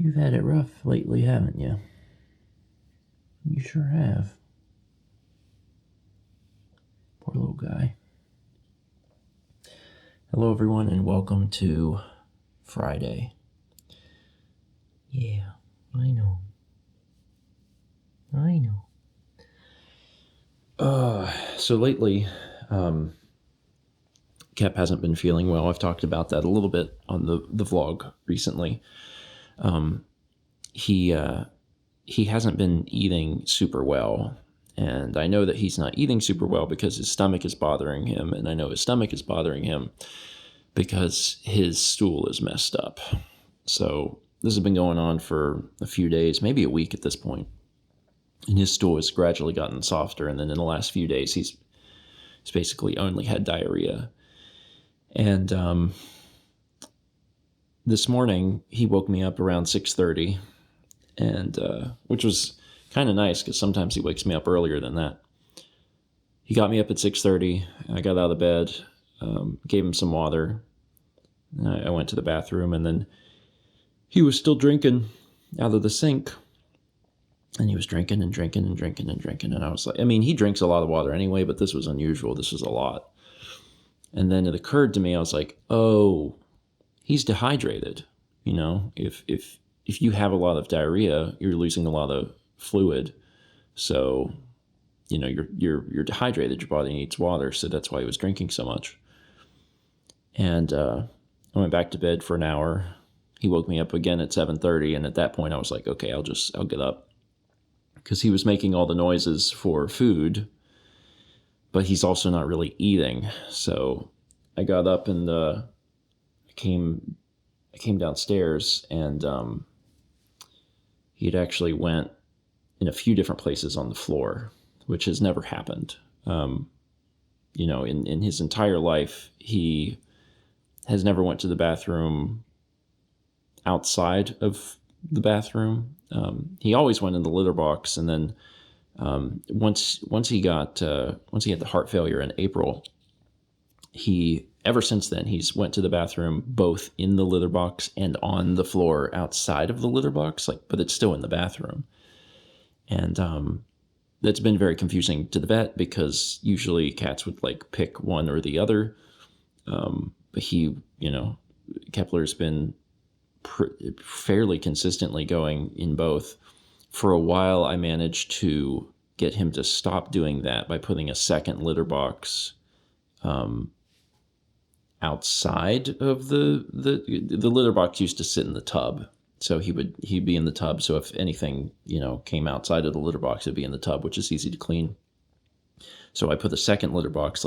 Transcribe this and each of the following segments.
You've had it rough lately, haven't you? You sure have. Poor little guy. Hello, everyone, and welcome to Friday. Yeah, I know. So lately, Cap hasn't been feeling well. I've talked about that a little bit on the vlog recently. He hasn't been eating super well, and I know that he's not eating super well because his stomach is bothering him, and I know his stomach is bothering him because his stool is messed up. So this has been going on for a few days, maybe a week at this point. And his stool has gradually gotten softer. And then in the last few days, he's basically only had diarrhea. And this morning, he woke me up around 6:30, and which was kind of nice because sometimes he wakes me up earlier than that. He got me up at 6:30. I got out of bed, gave him some water. I went to the bathroom, and then he was still drinking out of the sink. And he was drinking and drinking and drinking and drinking. And I was like, I mean, he drinks a lot of water anyway, but this was unusual. This was a lot. And then it occurred to me, I was like, oh, he's dehydrated. You know, if you have a lot of diarrhea, you're losing a lot of fluid. So, you know, you're dehydrated. Your body needs water. So that's why he was drinking so much. And I went back to bed for an hour. He woke me up again at 7:30. And at that point I was like, okay, I'll get up. Because he was making all the noises for food, but he's also not really eating. So I got up and I came downstairs, and he'd actually went in a few different places on the floor, which has never happened. You know, in his entire life, he has never went to the bathroom outside of the bathroom. He always went in the litter box, and then once he had the heart failure in April, ever since then he's went to the bathroom both in the litter box and on the floor outside of the litter box, but it's still in the bathroom. And that's been very confusing to the vet because usually cats would pick one or the other. But Kepler's been fairly consistently going in both. For a while, I managed to get him to stop doing that by putting a second litter box outside of the litter box. Used to sit in the tub, so he'd be in the tub. So if anything came outside of the litter box, it'd be in the tub, which is easy to clean. So I put a second litter box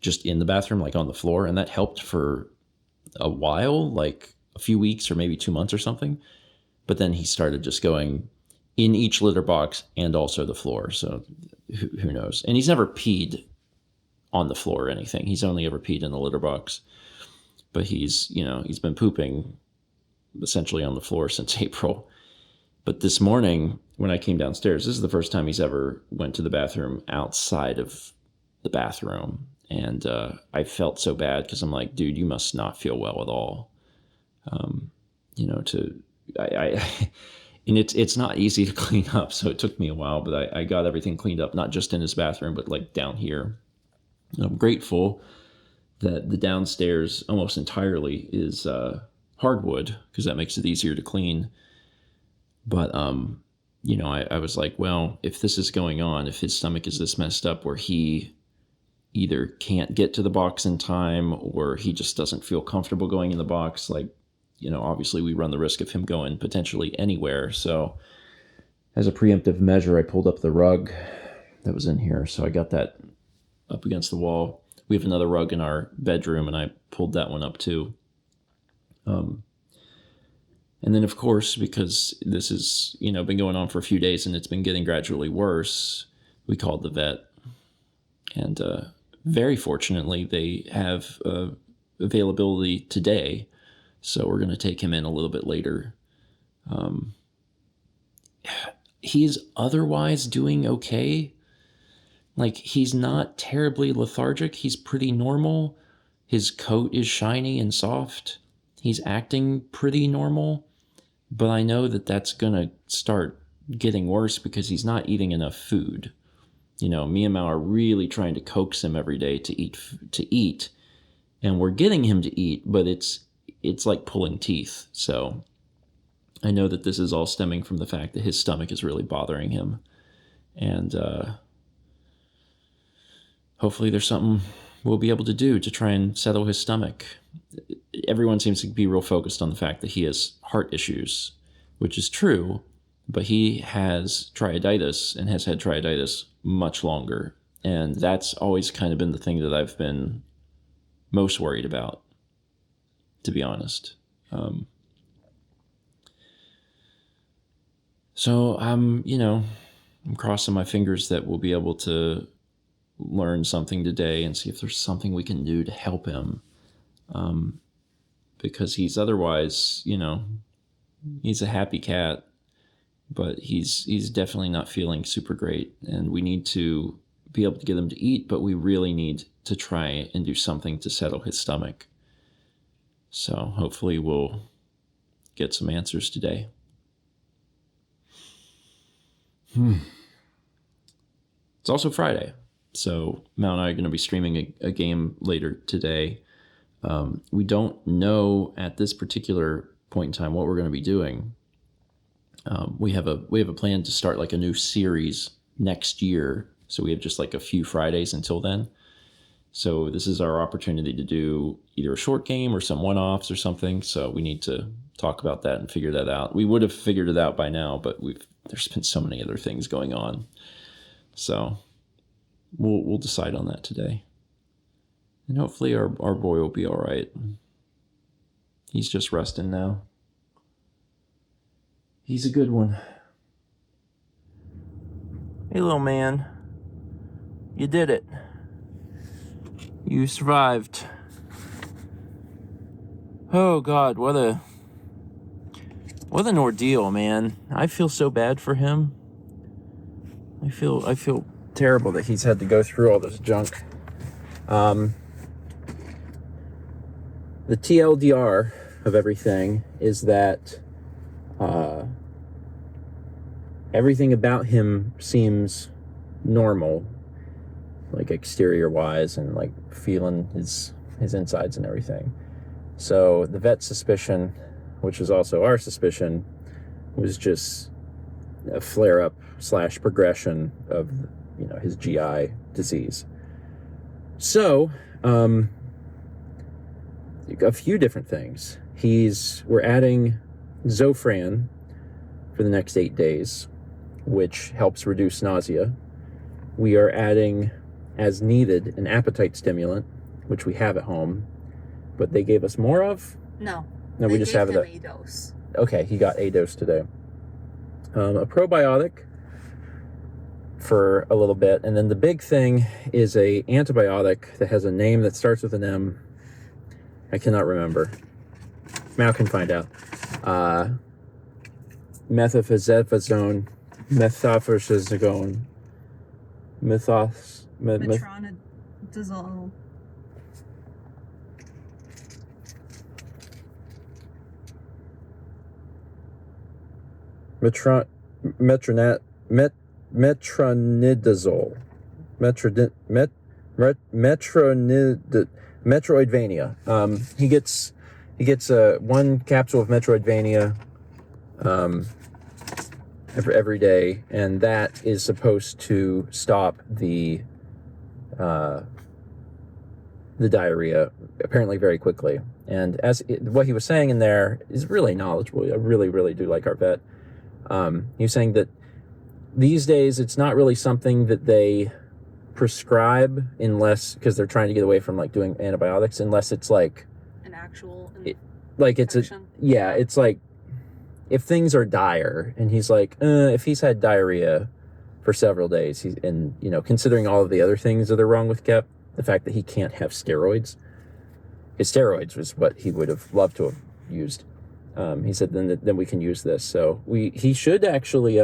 just in the bathroom, on the floor, and that helped for a while, a few weeks or maybe 2 months or something. But then he started just going in each litter box and also the floor. So who knows? And he's never peed on the floor or anything. He's only ever peed in the litter box. But he's been pooping essentially on the floor since April. But this morning when I came downstairs, this is the first time he's ever went to the bathroom outside of the bathroom. And I felt so bad because I'm like, dude, you must not feel well at all. And it's not easy to clean up, so it took me a while, but I got everything cleaned up, not just in his bathroom, but down here. And I'm grateful that the downstairs almost entirely is hardwood, because that makes it easier to clean. But I was like, well, if this is going on, if his stomach is this messed up where he either can't get to the box in time or he just doesn't feel comfortable going in the box, obviously we run the risk of him going potentially anywhere. So as a preemptive measure, I pulled up the rug that was in here. So I got that up against the wall. We have another rug in our bedroom, and I pulled that one up too. And then, of course, because this has, been going on for a few days and it's been getting gradually worse, we called the vet. And very fortunately, they have availability today. So we're going to take him in a little bit later. He's otherwise doing okay. He's not terribly lethargic. He's pretty normal. His coat is shiny and soft. He's acting pretty normal. But I know that that's going to start getting worse because he's not eating enough food. You know, me and Mao are really trying to coax him every day to eat, and we're getting him to eat, but it's like pulling teeth. So I know that this is all stemming from the fact that his stomach is really bothering him. And hopefully there's something we'll be able to do to try and settle his stomach. Everyone seems to be real focused on the fact that he has heart issues, which is true, but he has triaditis and has had triaditis much longer. And that's always kind of been the thing that I've been most worried about, to be honest. So I'm crossing my fingers that we'll be able to learn something today and see if there's something we can do to help him. Because he's otherwise, he's a happy cat, but he's definitely not feeling super great. And we need to be able to get him to eat, but we really need to try and do something to settle his stomach. So hopefully we'll get some answers today. It's also Friday, so Mao and I are going to be streaming a game later today. We don't know at this particular point in time what we're going to be doing. We have a plan to start like a new series next year, so we have just like a few Fridays until then. So this is our opportunity to do either a short game or some one-offs or something. So we need to talk about that and figure that out. We would have figured it out by now, but there's been so many other things going on. So we'll decide on that today. And hopefully our boy will be all right. He's just resting now. He's a good one. Hey, little man. You did it. You survived. Oh, God, what an ordeal, man. I feel so bad for him. I feel terrible that he's had to go through all this junk. The TLDR of everything is that everything about him seems normal, like exterior wise and like feeling his insides and everything. So the vet's suspicion, which is also our suspicion, was just a flare-up / progression of his GI disease. So a few different things. We're adding Zofran for the next 8 days, which helps reduce nausea. We are adding, as needed, an appetite stimulant, which we have at home, but they gave us more of? No, we just have it. A dose. Okay, he got a dose today. A probiotic for a little bit, and then the big thing is a antibiotic that has a name that starts with an M. I cannot remember. Mal can find out. Metronidazole. Metroidvania. He gets one capsule of Metroidvania every day, and that is supposed to stop the diarrhea apparently very quickly. And what he was saying in there is really knowledgeable. I really, really do like our vet. He was saying that these days it's not really something that they prescribe because they're trying to get away from like doing antibiotics, unless it's like an actual infection. It's like if things are dire, and he's like, if he's had diarrhea for several days, considering all of the other things that are wrong with Kep, the fact that he can't have steroids. His steroids was what he would have loved to have used. He said then we can use this. So he should actually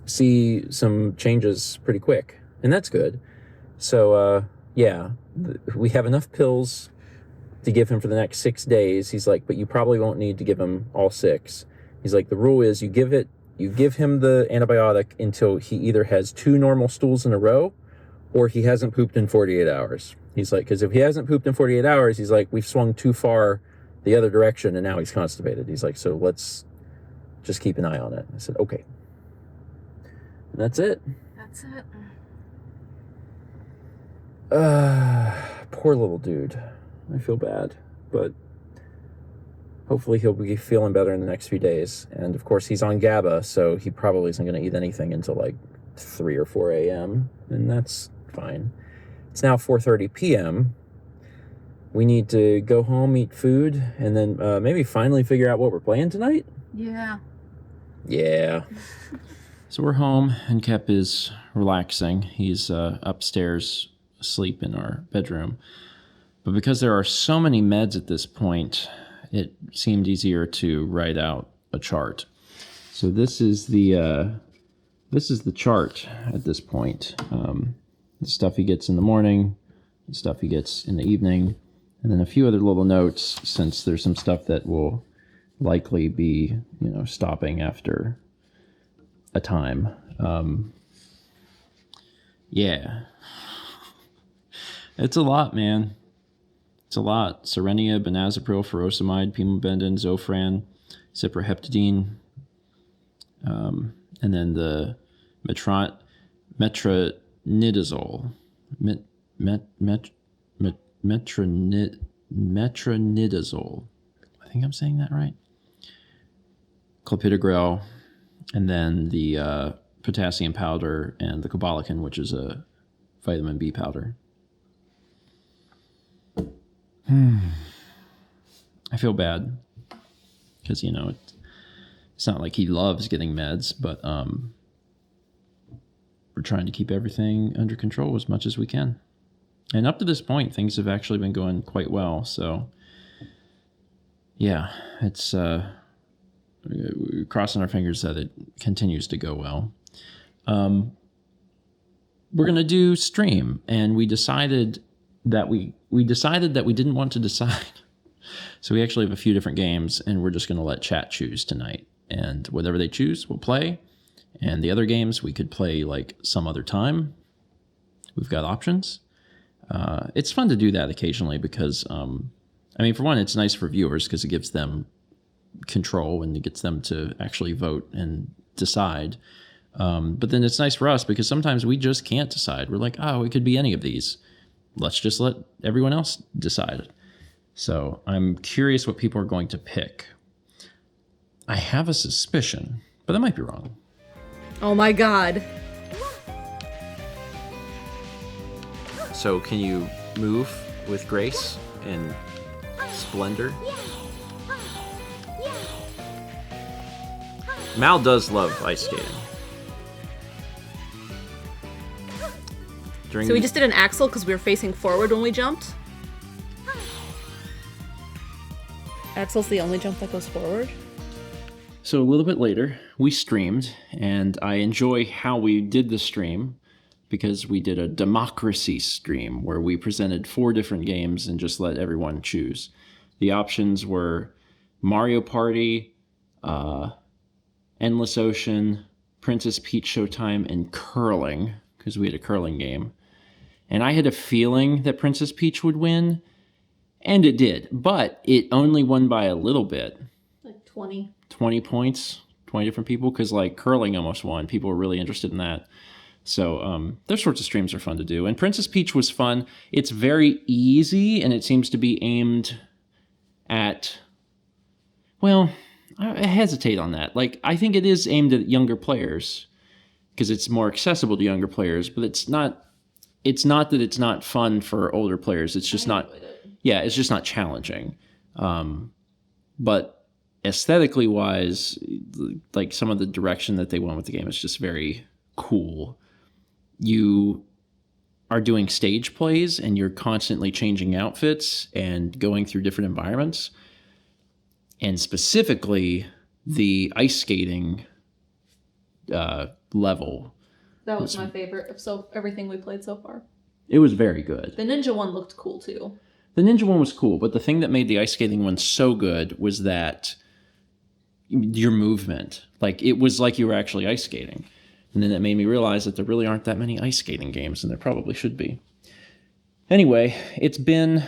see some changes pretty quick, and that's good. So we have enough pills to give him for the next 6 days. He's like, but you probably won't need to give him all 6. He's like, the rule is you give him the antibiotic until he either has 2 normal stools in a row or he hasn't pooped in 48 hours. He's like, because if he hasn't pooped in 48 hours, he's like, we've swung too far the other direction and now he's constipated. He's like, so let's just keep an eye on it. I said, okay. And that's it. That's it. Poor little dude. I feel bad, but hopefully he'll be feeling better in the next few days. And of course he's on GABA, so he probably isn't going to eat anything until like 3 or 4 a.m. And that's fine. It's now 4:30 p.m. We need to go home, eat food, and then maybe finally figure out what we're playing tonight. Yeah. Yeah. So we're home, and Kep is relaxing. He's upstairs asleep in our bedroom. But because there are so many meds at this point, it seemed easier to write out a chart. So this is the chart at this point. The stuff he gets in the morning, the stuff he gets in the evening, and then a few other little notes, since there's some stuff that will likely be, stopping after a time. Yeah. It's a lot, man. It's a lot. Serenia, benazepril, furosemide, pimobendan, Zofran, cyproheptadine, and then the metronidazole. Metronidazole. I think I'm saying that right. Clopidogrel, and then the potassium powder and the cobalamin, which is a vitamin B powder. I feel bad because, it's not like he loves getting meds, but we're trying to keep everything under control as much as we can. And up to this point, things have actually been going quite well. So, yeah, it's we're crossing our fingers that it continues to go well. We're going to do stream, and we decided that we didn't want to decide. So we actually have a few different games, and we're just going to let chat choose tonight. And whatever they choose, we'll play. And the other games we could play like some other time. We've got options. It's fun to do that occasionally because, for one, it's nice for viewers because it gives them control and it gets them to actually vote and decide. But then it's nice for us because sometimes we just can't decide. We're like, oh, it could be any of these. Let's just let everyone else decide. So I'm curious what people are going to pick. I have a suspicion, but I might be wrong. Oh my god. So can you move with grace and splendor? Mal does love ice skating. So we just did an axle because we were facing forward when we jumped? Axle's the only jump that goes forward? So a little bit later, we streamed, and I enjoy how we did the stream because we did a democracy stream where we presented 4 different games and just let everyone choose. The options were Mario Party, Endless Ocean, Princess Peach Showtime, and curling, because we had a curling game. And I had a feeling that Princess Peach would win, and it did. But it only won by a little bit. Like 20. 20 points, 20 different people, because like curling almost won. People were really interested in that. So those sorts of streams are fun to do. And Princess Peach was fun. It's very easy, and it seems to be aimed at, well, I hesitate on that. Like, I think it is aimed at younger players because it's more accessible to younger players, but it's not that it's not fun for older players. It's just not, it's just not challenging. But aesthetically wise, like some of the direction that they went with the game is just very cool. You are doing stage plays and you're constantly changing outfits and going through different environments. And specifically, the ice skating level. That was my favorite of everything we played so far. It was very good. The ninja one looked cool too. The ninja one was cool, but the thing that made the ice skating one so good was that your movement. Like, it was like you were actually ice skating. And then it made me realize that there really aren't that many ice skating games, and there probably should be. Anyway, it's been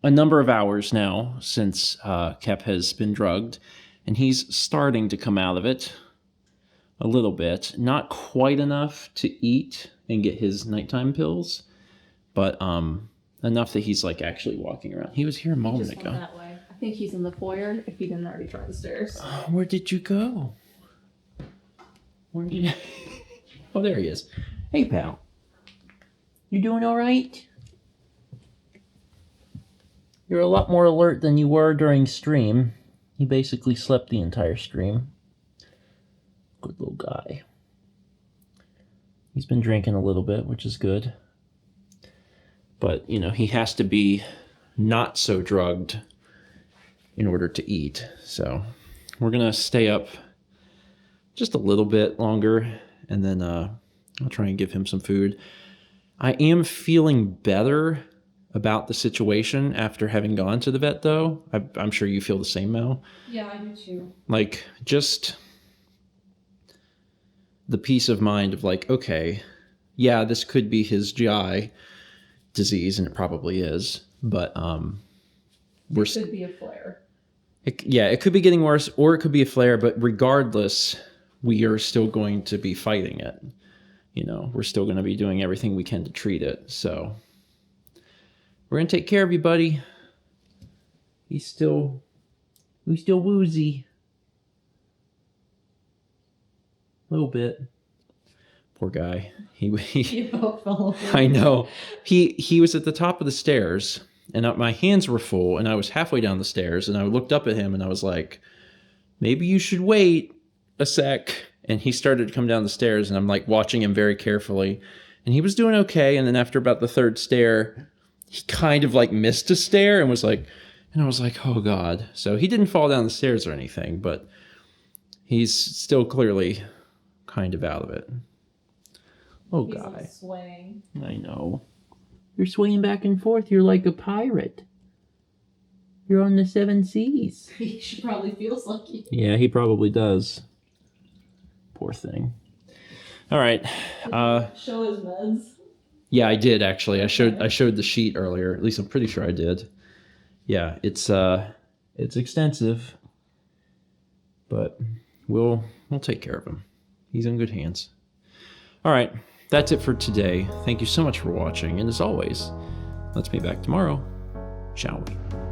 a number of hours now since Kep has been drugged, and he's starting to come out of it a little bit. Not quite enough to eat and get his nighttime pills, but enough that he's like actually walking around. He was here a moment Just ago. went that way. I think he's in the foyer if he didn't already try the stairs. Where did you go? Where did you... Oh, there he is. Hey, pal. You doing all right? You're a lot more alert than you were during stream. He basically slept the entire stream. Good little guy. He's been drinking a little bit, which is good. But, you know, he has to be not so drugged in order to eat. So we're going to stay up just a little bit longer, and then I'll try and give him some food. I am feeling better about the situation after having gone to the vet, though. I'm sure you feel the same, Mel. Yeah, I do too. Like, just the peace of mind of like, okay, yeah, this could be his GI disease, and it probably is, but It could be a flare. It could be getting worse, or it could be a flare, but regardless, we are still going to be fighting it. You know, we're still going to be doing everything we can to treat it. So we're going to take care of you, buddy. He's still woozy. A little bit. Poor guy. You both fell over. I know. He was at the top of the stairs, and my hands were full, and I was halfway down the stairs, and I looked up at him, and I was like, maybe you should wait a sec. And he started to come down the stairs, and I'm like watching him very carefully, and he was doing okay. And then after about the third stair, he kind of like missed a stair and was like, and I was like, oh God. So he didn't fall down the stairs or anything, but he's still clearly kind of out of it. Oh, He's guy. swaying. I know. You're swaying back and forth. You're like a pirate. You're on the 7 seas. He probably feels like you. Yeah, he probably does. Poor thing. All right. Show his meds. Yeah, I did actually. I showed the sheet earlier. At least I'm pretty sure I did. Yeah, it's extensive, but we'll take care of him. He's in good hands. All right. That's it for today. Thank you so much for watching, and as always, let's be back tomorrow, shall we?